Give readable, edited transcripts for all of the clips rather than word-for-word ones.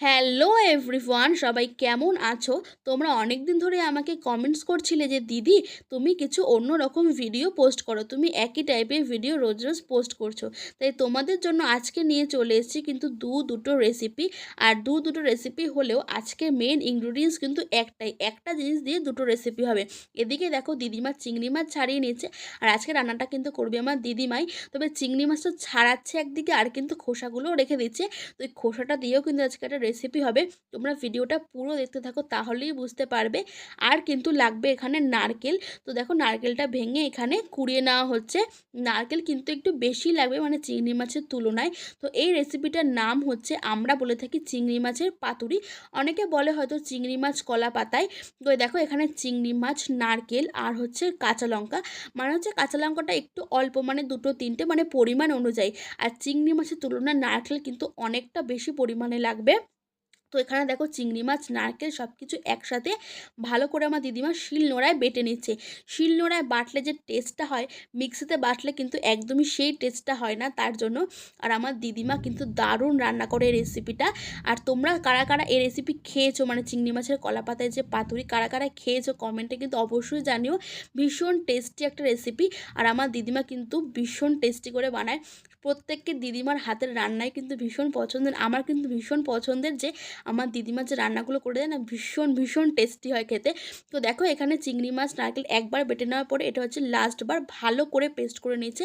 Hello everyone, সবাই কেমন আছো? তোমরা অনেক দিন ধরে আমাকে কমেন্টস করছিলে যে দিদি তুমি কিছু অন্য রকম ভিডিও পোস্ট করো, তুমি একই টাইপের ভিডিও রোজ রোজ পোস্ট করছো। তাই তোমাদের জন্য আজকে নিয়ে চলে এসেছি কিন্তু দুটো রেসিপি। আর দুটো রেসিপি হলেও আজকে মেন ইনগ্রিডিয়েন্টস কিন্তু একটাই, একটা জিনিস দিয়ে দুটো রেসিপি হবে। এদিকে দেখো দিদিমা চিংড়ি মাছ ছাড়িয়ে নিয়েছে, আর আজকে রান্নাটা কিন্তু করবে আমার দিদিমাই। তবে চিংড়ি মাছটা ছাড়াচ্ছে একদিকে, আর কিন্তু খোসাগুলোও রেখে দিচ্ছে। তো এই খোসাটা দিয়েও কিন্তু আজকে একটা রেসিপি হবে। তোমরা ভিডিওটা পুরো দেখতে থাকো, তাহলেই বুঝতে পারবে। আর কিন্তু লাগবে এখানে নারকেল। তো দেখো নারকেলটা ভেঙে এখানে কুড়িয়ে নেওয়া হচ্ছে। নারকেল কিন্তু একটু বেশি লাগবে, মানে চিংড়ি মাছের তুলনায়। তো এই রেসিপিটার নাম হচ্ছে, আমরা বলে থাকি চিংড়ি মাছের পাতুরি, অনেকে বলে হয়তো চিংড়ি মাছ কলা পাতায়। তো দেখো এখানে চিংড়ি মাছ, নারকেল আর হচ্ছে কাঁচা লঙ্কা। মানে হচ্ছে কাঁচা লঙ্কাটা একটু অল্প, মানে দুটো তিনটে, মানে পরিমাণ অনুযায়ী। আর চিংড়ি মাছের তুলনায় নারকেল কিন্তু অনেকটা বেশি পরিমাণে লাগবে। তো এখানে দেখো চিংড়ি মাছ, নারকেল সব কিছু একসাথে ভালো করে আমার দিদিমা শিলনোড়ায় বেটে নিচ্ছে। শিলনোড়ায় বাটলে যে টেস্টটা হয়, মিক্সিতে বাটলে কিন্তু একদমই সেই টেস্টটা হয় না, তার জন্য। আর আমার দিদিমা কিন্তু দারুণ রান্না করে এই রেসিপিটা। আর তোমরা কারা কারা এই রেসিপি খেয়েছো, মানে চিংড়ি মাছের কলা পাতায় যে পাতুরি, কারা কারা খেয়েছো কমেন্টে কিন্তু অবশ্যই জানিও। ভীষণ টেস্টি একটা রেসিপি। আর আমার দিদিমা কিন্তু ভীষণ টেস্টি করে বানায়। প্রত্যেককে দিদিমার হাতের রান্নাই কিন্তু ভীষণ পছন্দের। আমার কিন্তু ভীষণ পছন্দের যে আমার দিদিমা যে রান্নাগুলো করে দেয় না, ভীষণ ভীষণ টেস্টি হয় খেতে। তো দেখো এখানে চিংড়ি মাছ, নারকেল একবার বেটে নেওয়ার পরে এটা হচ্ছে লাস্টবার ভালো করে পেস্ট করে নিয়েছে।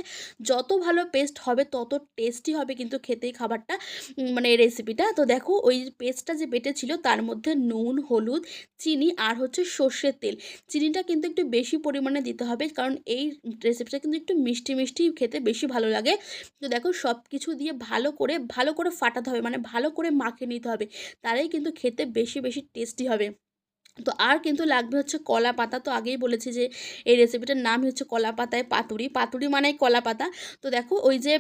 যত ভালো পেস্ট হবে তত টেস্টি হবে কিন্তু খেতেই খাবারটা, মানে এই রেসিপিটা। তো দেখো ওই পেস্টটা যে বেটেছিল তার মধ্যে নুন, হলুদ, চিনি আর হচ্ছে সর্ষের তেল। চিনিটা কিন্তু একটু বেশি পরিমাণে দিতে হবে, কারণ এই রেসিপিটা কিন্তু একটু মিষ্টি মিষ্টি খেতে বেশি ভালো লাগে। তো দেখো সব কিছু দিয়ে ভালো করে ফাটাতে হবে, মানে ভালো করে মাখিয়ে নিতে হবে, তারাই কিন্তু খেতে বেশি বেশি টেস্টি হবে। তো আর কিন্তু লাগবে হচ্ছে কলা পাতা। তো আগেই বলেছি যে এই রেসিপিটার নাম হচ্ছে কলা পাতায় পাতুরি, পাতুরি মানে কলা পাতা। তো দেখো ওই যে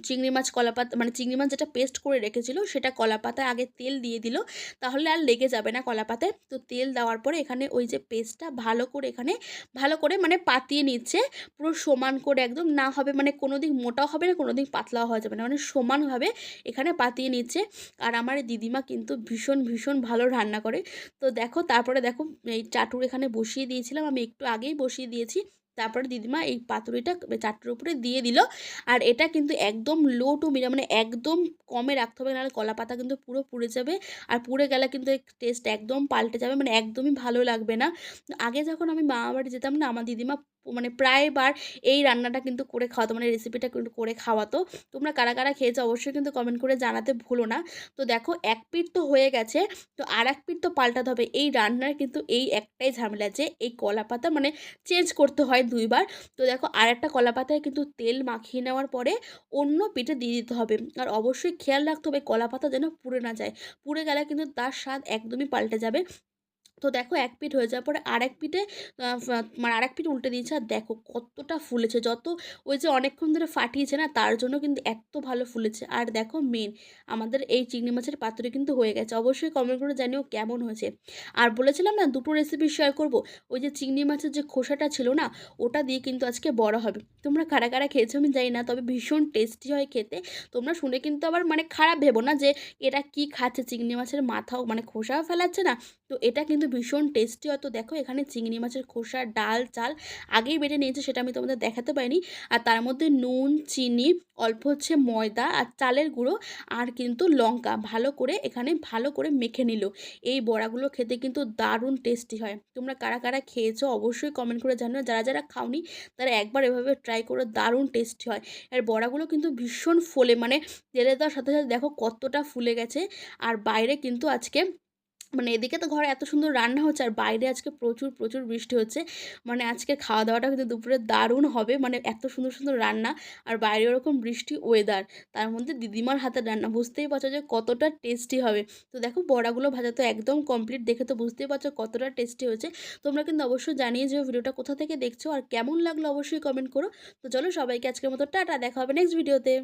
চিংড়ি মাছ কলা পাতা, মানে চিংড়ি মাছ যেটা পেস্ট করে রেখেছিল সেটা কলা পাতায় আগে তেল দিয়ে দিল, তাহলে আর লেগে যাবে না কলা পাতায়। তো তেল দেওয়ার পরে এখানে ওই যে পেস্টটা ভালো করে এখানে ভালো করে মানে পাতিয়ে নিচ্ছে, পুরো সমান করে একদম না হবে, মানে কোনো দিক মোটাও হবে না, কোনো দিক পাতলাও হয়ে যাবে না, মানে সমানভাবে এখানে পাতিয়ে নিচ্ছে। আর আমার দিদিমা কিন্তু ভীষণ ভীষণ ভালো রান্না করে। তো দেখো তারপরে দেখো এই চাটুর এখানে বসিয়ে দিয়েছিলাম, আমি একটু আগেই বসিয়ে দিয়েছি। তারপরে দিদিমা এই পাতুরিটা চাটুর উপরে দিয়ে দিল। আর এটা কিন্তু একদম লো টু মিডিয়াম, মানে একদম কমে রাখতে হবে, নাহলে কলা পাতা কিন্তু পুরো পুড়ে যাবে। আর পুড়ে গেলে কিন্তু এই টেস্ট একদম পাল্টে যাবে, মানে একদমই ভালো লাগবে না। আগে যখন আমি মামা বাড়ি যেতাম না, আমার দিদিমা মানে প্রায়বার এই রান্নাটা কিন্তু করে খাওয়াতো, মানে রেসিপিটা কিন্তু করে খাওয়াতো। তোমরা কারা কারা খেয়েছো অবশ্যই কিন্তু কমেন্ট করে জানাতে ভুলো না। তো দেখো এক পিঠ তো হয়ে গেছে, তো আর এক পিঠ তো পাল্টাতে হবে। এই রান্নার কিন্তু এই একটাই ঝামেলা যে এই কলা পাতা মানে চেঞ্জ করতে হয় দুইবার। তো দেখো আর একটা কলা পাতায় কিন্তু তেল মাখিয়ে নেওয়ার পরে অন্য পিঠে দিয়ে দিতে হবে। আর অবশ্যই খেয়াল রাখতে হবে কলা পাতা যেন পুড়ে না যায়, পুড়ে গেলে কিন্তু তার স্বাদ একদমই পাল্টে যাবে। তো দেখো এক পিঠ হয়ে যাওয়ার পরে আরেক পিঠে মানে আরেক পিঠ উল্টে দিয়েছে, আর দেখো কতটা ফুলেছে। যত ওই যে অনেকক্ষণ ধরে ফাটিয়েছে না, তার জন্য কিন্তু এত ভালো ফুলেছে। আর দেখো মেন আমাদের এই চিংড়ি মাছের পাতুরি কিন্তু হয়ে গেছে। অবশ্যই কমেন্ট করে জানিও কেমন হয়েছে। আর বলেছিলাম না দুটো রেসিপি শেয়ার করব, ওই যে চিংড়ি মাছের যে খোসাটা ছিল না, ওটা দিয়ে কিন্তু আজকে বড়া হবে। তোমরা কারা কারা খেয়েছো আমি জানি না, তবে ভীষণ টেস্টি হয় খেতে। তোমরা শুনে কিন্তু আবার মানে খারাপ ভেবো না যে এটা কি খাচ্ছে, চিংড়ি মাছের মাথাও মানে খোসাও ফেলাচ্ছে না। তো এটা কিন্তু ভীষণ টেস্টি হয়। তো দেখো এখানে চিংড়ি মাছের খোসা, ডাল, চাল আগেই বেটে নিয়েছে, সেটা আমি তোমাদের দেখাতে পারিনি। আর তার মধ্যে নুন, চিনি, অল্প হচ্ছে ময়দা আর চালের গুঁড়ো আর কিন্তু লঙ্কা ভালো করে এখানে ভালো করে মেখে নিল। এই বড়াগুলো খেতে কিন্তু দারুণ টেস্টি হয়। তোমরা কারা কারা খেয়েছো অবশ্যই কমেন্ট করে জানো। যারা যারা খাওনি তারা একবার এভাবে ট্রাই করো, দারুণ টেস্টি হয়। আর বড়াগুলো কিন্তু ভীষণ ফোলে, মানে তেলে দেওয়ার সাথে সাথে দেখো কতটা ফুলে গেছে। আর বাইরে কিন্তু আজকে মানে এদিকে তো ঘরে এত সুন্দর রান্না হচ্ছে, আর বাইরে আজকে প্রচুর প্রচুর বৃষ্টি হচ্ছে। মানে আজকে খাওয়া দাওয়াটা কিন্তু দুপুরে দারুণ হবে, মানে এত সুন্দর সুন্দর রান্না, আর বাইরে ওরকম বৃষ্টি ওয়েদার, তার মধ্যে দিদিমার হাতের রান্না, বুঝতেই পারছো যে কতটা টেস্টি হবে। তো দেখো বড়াগুলো ভাজা তো একদম কমপ্লিট, দেখে তো বুঝতেই পারছো কতটা টেস্টি হয়েছে। তোমরা কিন্তু অবশ্যই জানিয়ে যে ভিডিওটা কোথা থেকে দেখছো আর কেমন লাগলো অবশ্যই কমেন্ট করো। তো চলো সবাইকে আজকের মতো টাটা, দেখা হবে নেক্সট ভিডিওতে।